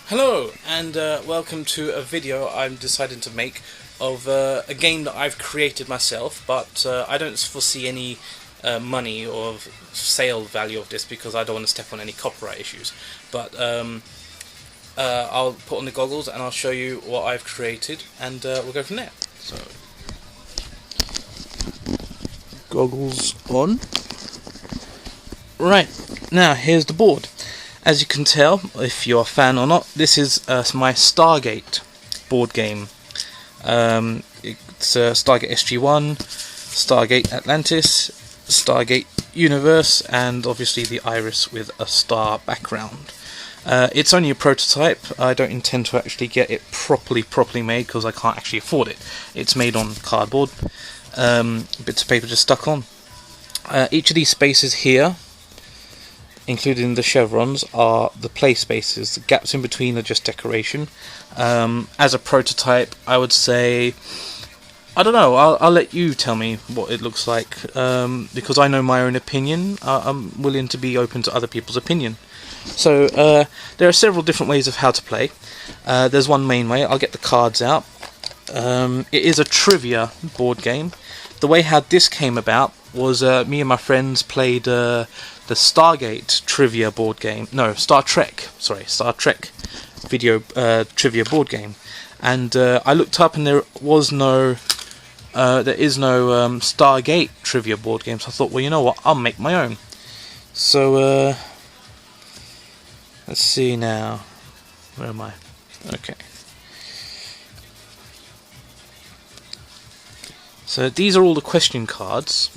Hello, and welcome to a video I'm deciding to make of a game that I've created myself, but I don't foresee any money or sale value of this because I don't want to step on any copyright issues. But I'll put on the goggles and I'll show you what I've created, and we'll go from there. So, goggles on. Right, now here's the board. As you can tell, if you're a fan or not, this is my Stargate board game. It's Stargate SG-1, Stargate Atlantis, Stargate Universe, and obviously the iris with a star background. It's only a prototype. I don't intend to actually get it properly made because I can't actually afford it. It's made on cardboard, bits of paper just stuck on. Each of these spaces here, including the chevrons, are the play spaces. The gaps in between are just decoration. As a prototype, I would say, I don't know, I'll let you tell me what it looks like, because I know my own opinion. I'm willing to be open to other people's opinion. So there are several different ways of how to play. There's one main way. I'll get the cards out. It is a trivia board game. The way how this came about was me and my friends played the Stargate trivia board game. No, Star Trek video trivia board game. And I looked up and there is no Stargate trivia board game. So I thought, well, you know what? I'll make my own. So let's see now. Where am I? Okay. So these are all the question cards.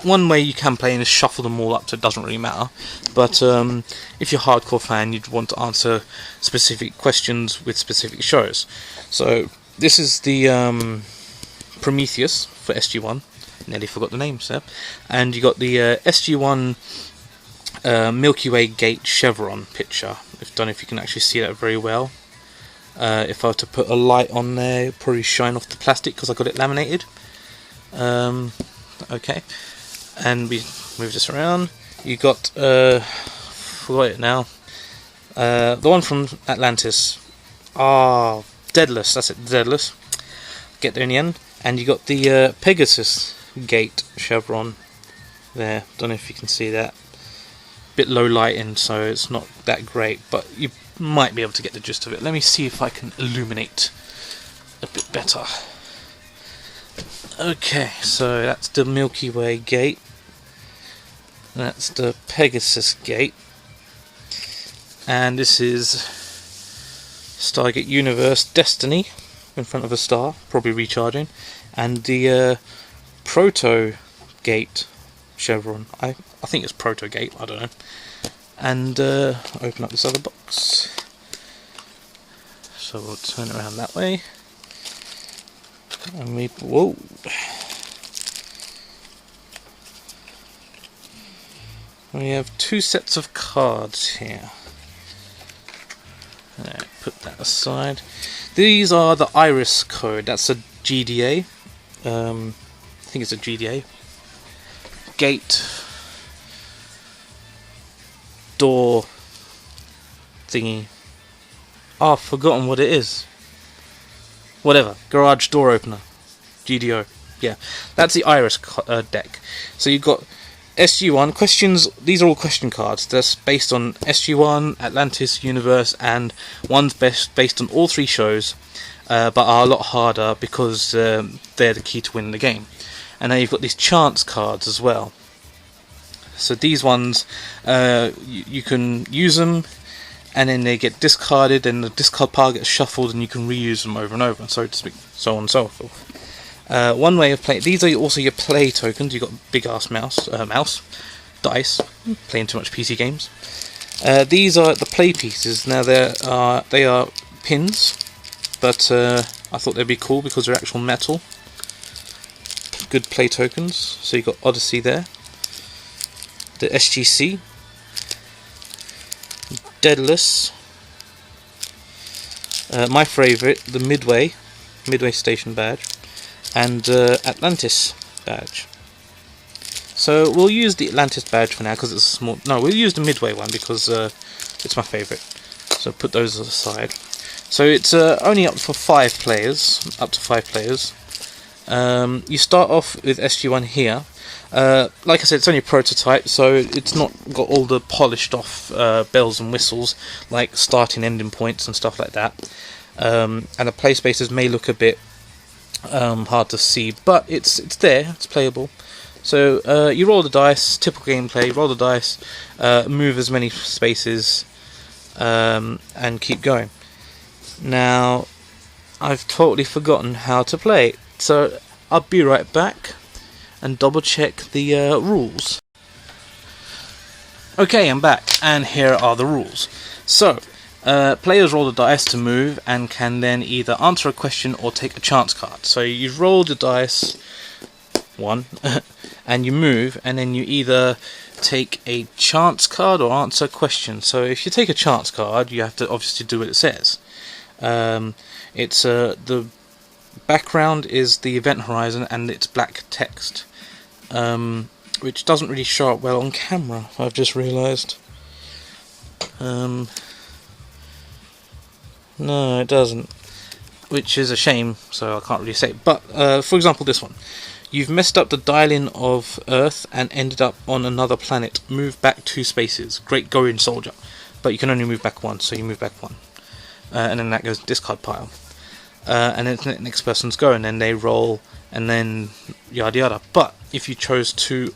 One way you can play is shuffle them all up, so it doesn't really matter. But if you're a hardcore fan, you'd want to answer specific questions with specific shows. So this is the Prometheus for SG-1. Nearly forgot the names there. And you got the SG-1 Milky Way Gate chevron picture. I don't know if you can actually see that very well. If I were to put a light on there, it'd probably shine off the plastic because I got it laminated. Okay, and we move this around. You got forgot it now. The one from Atlantis. Daedalus. That's it, Daedalus. Get there in the end. And you got the Pegasus Gate chevron there. Don't know if you can see that. Bit low lighting, so it's not that great, but you might be able to get the gist of it. Let me see if I can illuminate a bit better. Okay, so that's the Milky Way Gate. That's the Pegasus Gate. And this is Stargate Universe Destiny in front of a star, probably recharging. And the Proto Gate chevron. I think it's Proto Gate, I don't know. And open up this other box. So we'll turn it around that way. And whoa. We have two sets of cards here. Put that aside. These are the iris code. That's a GDA. I think it's a GDA. Gate. Door thingy. I've forgotten what it is. Whatever. Garage door opener. GDO. Yeah. That's the iris deck. So you've got SG-1 questions. These are all question cards. They're based on SG-1, Atlantis, Universe, and one's based on all three shows, but are a lot harder because they're the key to winning the game. And then you've got these chance cards as well. So these ones, you can use them, and then they get discarded, and the discard pile gets shuffled, and you can reuse them over and over, so to speak, so on and so forth. One way of playing, these are also your play tokens. You've got big ass mouse, dice, playing too much PC games. These are the play pieces. Now they are pins, but I thought they'd be cool because they're actual metal. Good play tokens. So you've got Odyssey there. The SGC, Daedalus, my favourite, the Midway Station badge, and Atlantis badge. So we'll use the Atlantis badge for now because it's a small. No, we'll use the Midway one because it's my favourite. So put those aside. So it's only up for 5 players. Up to 5 players. You start off with SG1 here. Like I said, it's only a prototype, so it's not got all the polished off bells and whistles like starting ending points and stuff like that. And the play spaces may look a bit hard to see, but it's there, it's playable. So you roll the dice, typical gameplay, roll the dice, move as many spaces, and keep going. Now, I've totally forgotten how to play, so I'll be right back and double check the rules. Okay, I'm back, and here are the rules. So, players roll the dice to move and can then either answer a question or take a chance card. So you've rolled the dice, 1, and you move, and then you either take a chance card or answer a question. So if you take a chance card, you have to obviously do what it says. It's the background is the event horizon and it's black text, which doesn't really show up well on camera, I've just realised. No, it doesn't, which is a shame, so I can't really say it. But for example, this one: you've messed up the dial-in of Earth and ended up on another planet. Move back 2 spaces. Great going, soldier. But you can only move back 1, so you move back 1. And then that goes discard pile. And then the next person's go, and then they roll, and then yada yada. But if you chose to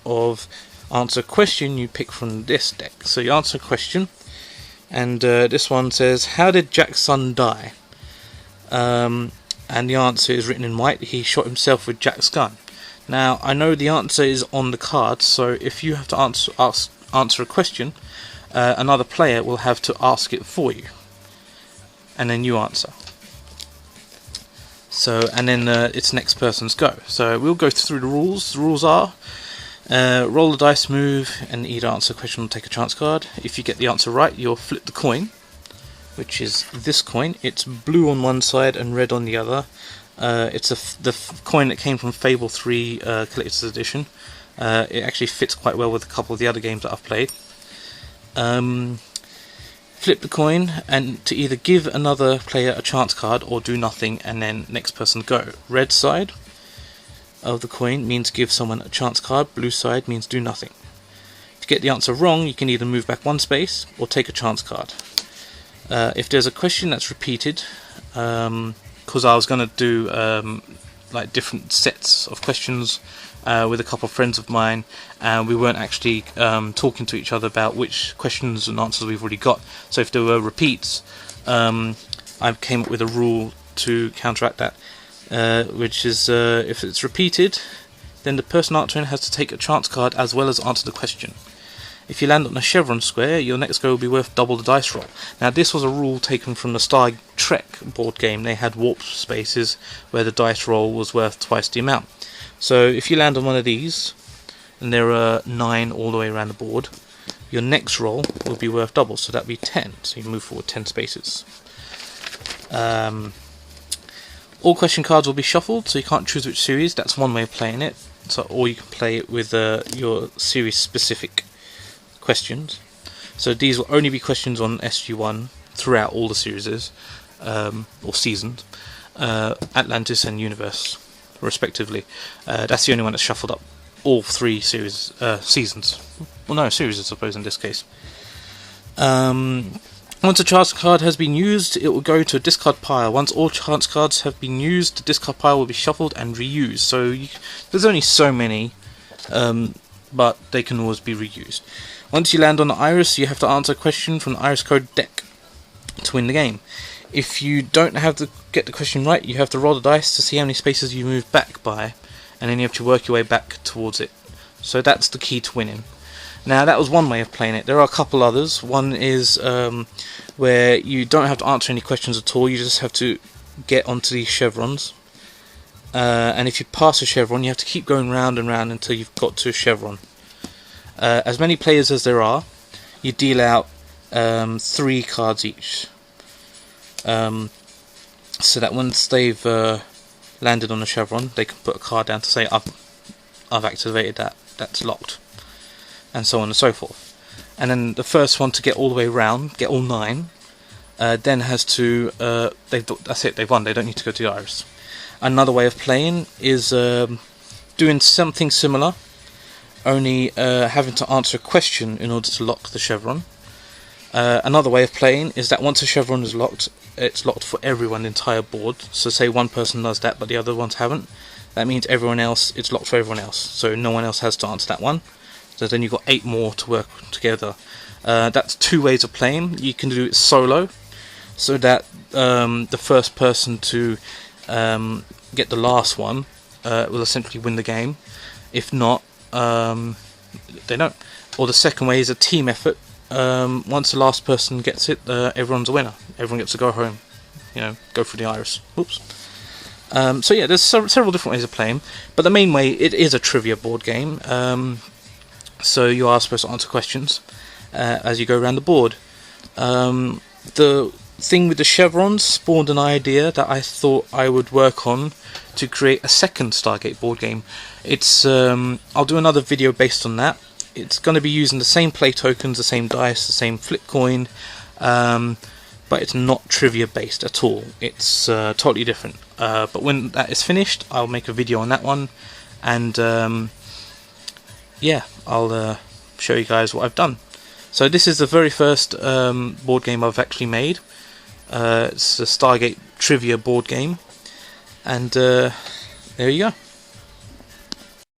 answer a question, you pick from this deck. So you answer a question, and this one says, how did Jack's son die? And the answer is written in white: he shot himself with Jack's gun. Now, I know the answer is on the card, so if you have to answer a question, another player will have to ask it for you, and then you answer. So, and then it's next person's go. So we'll go through the rules. The rules are: roll the dice, move, and either answer a question or take a chance card. If you get the answer right, you'll flip the coin, which is this coin. It's blue on one side and red on the other. It's the coin that came from Fable 3 Collector's Edition. It actually fits quite well with a couple of the other games that I've played. Flip the coin, and to either give another player a chance card or do nothing, and then next person go. Red side of the coin means give someone a chance card, blue side means do nothing. If you get the answer wrong, you can either move back 1 space or take a chance card. If there's a question that's repeated, because I was going to do like different sets of questions with a couple of friends of mine, and we weren't actually talking to each other about which questions and answers we've already got. So if there were repeats, I came up with a rule to counteract that, which is if it's repeated, then the person answering has to take a chance card as well as answer the question. If you land on a chevron square, your next go will be worth double the dice roll. Now, this was a rule taken from the Star Trek board game. They had warp spaces where the dice roll was worth twice the amount. So if you land on one of these, and there are 9 all the way around the board, your next roll will be worth double, so that'd be 10. So you move forward 10 spaces. All question cards will be shuffled, so you can't choose which series. That's one way of playing it. So, or you can play it with your series specific questions. So these will only be questions on SG1 throughout all the series, or seasons, Atlantis and Universe, respectively. That's the only one that's shuffled up all 3 series seasons. Well, no, series, I suppose, in this case. Once a chance card has been used, it will go to a discard pile. Once all chance cards have been used, the discard pile will be shuffled and reused. So there's only so many, but they can always be reused. Once you land on the Iris, you have to answer a question from the Iris Code deck to win the game. If you don't get the question right, you have to roll the dice to see how many spaces you move back by, and then you have to work your way back towards it. So that's the key to winning. Now, that was one way of playing it. There are a couple others. One is where you don't have to answer any questions at all. You just have to get onto these chevrons. And if you pass a chevron, you have to keep going round and round until you've got to a chevron. As many players as there are, you deal out 3 cards each. So that once they've landed on a chevron, they can put a card down to say, I've activated that, that's locked, and so on and so forth. And then the first one to get all the way round, get all 9, then has to that's it, they've won, they don't need to go to the iris. Another way of playing is doing something similar, only having to answer a question in order to lock the chevron. Another way of playing is that once a chevron is locked, it's locked for everyone, the entire board. So say one person does that but the other ones haven't, that means everyone else, it's locked for everyone else, so no one else has to answer that one. So then you've got 8 more to work together. That's 2 ways of playing. You can do it solo, so that the first person to get the last one will essentially win the game. If not, they don't. Or the second way is a team effort. Once the last person gets it, everyone's a winner. Everyone gets to go home, go through the iris. Oops. So yeah, there's several different ways of playing, but the main way, it is a trivia board game. So you are supposed to answer questions as you go around the board. The thing with the chevrons spawned an idea that I thought I would work on to create a second Stargate board game. It's I'll do another video based on that. It's going to be using the same play tokens, the same dice, the same flip coin, but it's not trivia based at all. It's totally different. But when that is finished, I'll make a video on that one, and yeah, I'll show you guys what I've done. So this is the very first board game I've actually made. It's a Stargate trivia board game, and there you go.